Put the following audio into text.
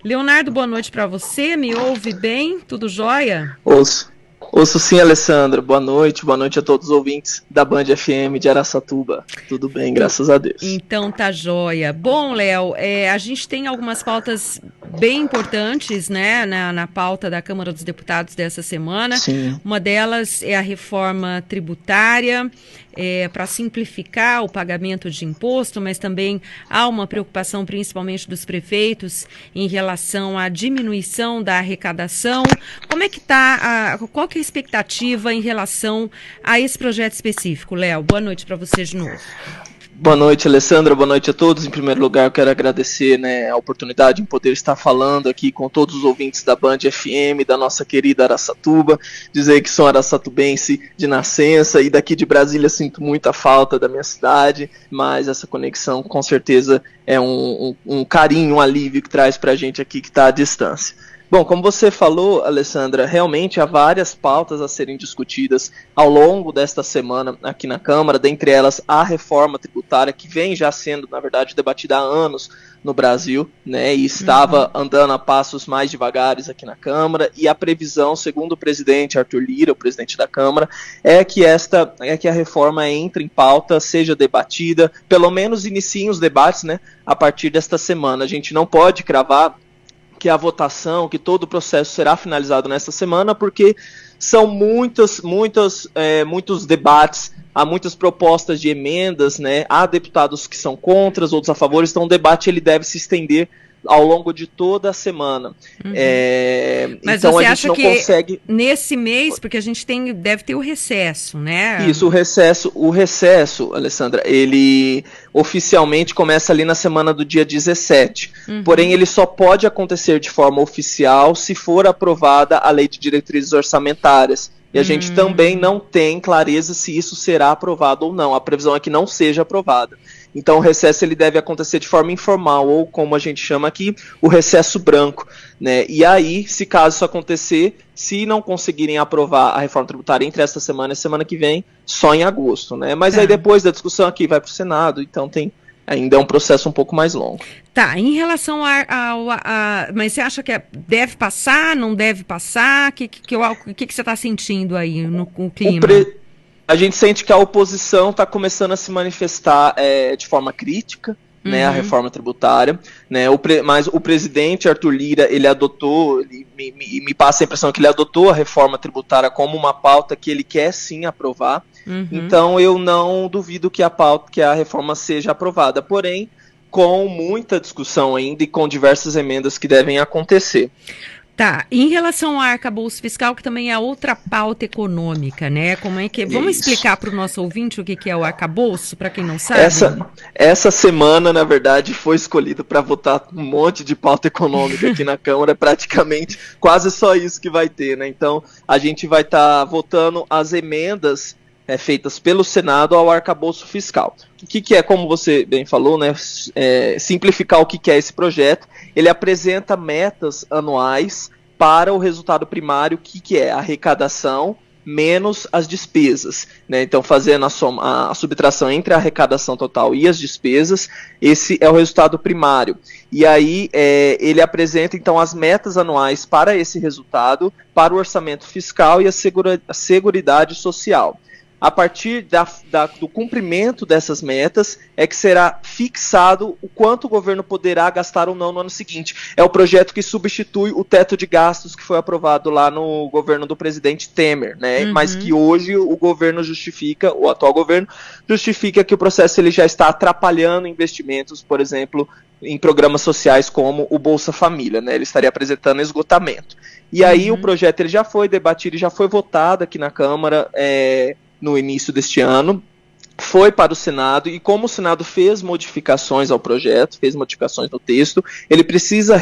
Leonardo, boa noite para você. Me ouve bem? Tudo jóia? Ouço sim, Alessandra. Boa noite a todos os ouvintes da Band FM de Araçatuba. Tudo bem, graças a Deus. Então tá jóia. Bom, Léo, a gente tem algumas pautas bem importantes, né, na pauta da Câmara dos Deputados dessa semana. Sim. Uma delas é a reforma tributária, para simplificar o pagamento de imposto, mas também há uma preocupação, principalmente dos prefeitos, em relação à diminuição da arrecadação. Como é que está, qual que é a expectativa em relação a esse projeto específico? Léo, boa noite para você de novo. Boa noite, Alessandra. Boa noite a todos. Em primeiro lugar, eu quero agradecer, a oportunidade em poder estar falando aqui com todos os ouvintes da Band FM, da nossa querida Araçatuba. Dizer que sou araçatubense de nascença e daqui de Brasília sinto muita falta da minha cidade, mas essa conexão com certeza é um carinho, um alívio que traz pra gente aqui que está à distância. Bom, como você falou, Alessandra, realmente há várias pautas a serem discutidas ao longo desta semana aqui na Câmara, dentre elas a reforma tributária, que vem já sendo, na verdade, debatida há anos no Brasil, e estava andando a passos mais devagares aqui na Câmara, e a previsão, segundo o presidente Arthur Lira, o presidente da Câmara, é que a reforma entre em pauta, seja debatida, pelo menos iniciem os debates, a partir desta semana. A gente não pode cravar que a votação, que todo o processo será finalizado nesta semana, porque são muitos debates, há muitas propostas de emendas, há deputados que são contra, outros a favor, então o debate ele deve se estender ao longo de toda a semana. Mas então você a gente acha não que consegue... nesse mês, porque a gente deve ter o recesso, né? Isso, o recesso, Alessandra, ele oficialmente começa ali na semana do dia 17. Porém, ele só pode acontecer de forma oficial se for aprovada a Lei de Diretrizes Orçamentárias. E a gente também não tem clareza se isso será aprovado ou não. A previsão é que não seja aprovada. Então o recesso ele deve acontecer de forma informal, ou como a gente chama aqui, o recesso branco. E aí, se caso isso acontecer, se não conseguirem aprovar a reforma tributária entre essa semana e a semana que vem, só em agosto. Mas aí depois da discussão aqui vai para o Senado, então ainda é um processo um pouco mais longo. Tá, em relação mas você acha que deve passar, não deve passar? O que você está sentindo aí no clima? A gente sente que a oposição está começando a se manifestar de forma crítica, a reforma tributária, mas o presidente Arthur Lira, ele me passa a impressão que ele adotou a reforma tributária como uma pauta que ele quer sim aprovar. Então eu não duvido que a reforma seja aprovada, porém com muita discussão ainda e com diversas emendas que devem acontecer. Tá, em relação ao arcabouço fiscal, que também é outra pauta econômica, Como é que... Vamos explicar para o nosso ouvinte o que é o arcabouço, para quem não sabe? Essa semana, na verdade, foi escolhida para votar um monte de pauta econômica aqui na Câmara, é praticamente quase só isso que vai ter, Então, a gente vai estar votando as emendas feitas pelo Senado ao arcabouço fiscal. O que é, como você bem falou, simplificar o que é esse projeto. Ele apresenta metas anuais para o resultado primário, que é a arrecadação menos as despesas. Então, fazendo a subtração entre a arrecadação total e as despesas, esse é o resultado primário. E aí, ele apresenta, então, as metas anuais para esse resultado, para o orçamento fiscal e a Seguridade Social. A partir do cumprimento dessas metas é que será fixado o quanto o governo poderá gastar ou não no ano seguinte. É o projeto que substitui o teto de gastos que foi aprovado lá no governo do presidente Temer, Mas que hoje o atual governo justifica que o processo ele já está atrapalhando investimentos, por exemplo, em programas sociais como o Bolsa Família, Ele estaria apresentando esgotamento. E aí o projeto ele já foi debatido e já foi votado aqui na Câmara, no início deste ano, foi para o Senado, e como o Senado fez modificações ao projeto, fez modificações no texto, ele precisa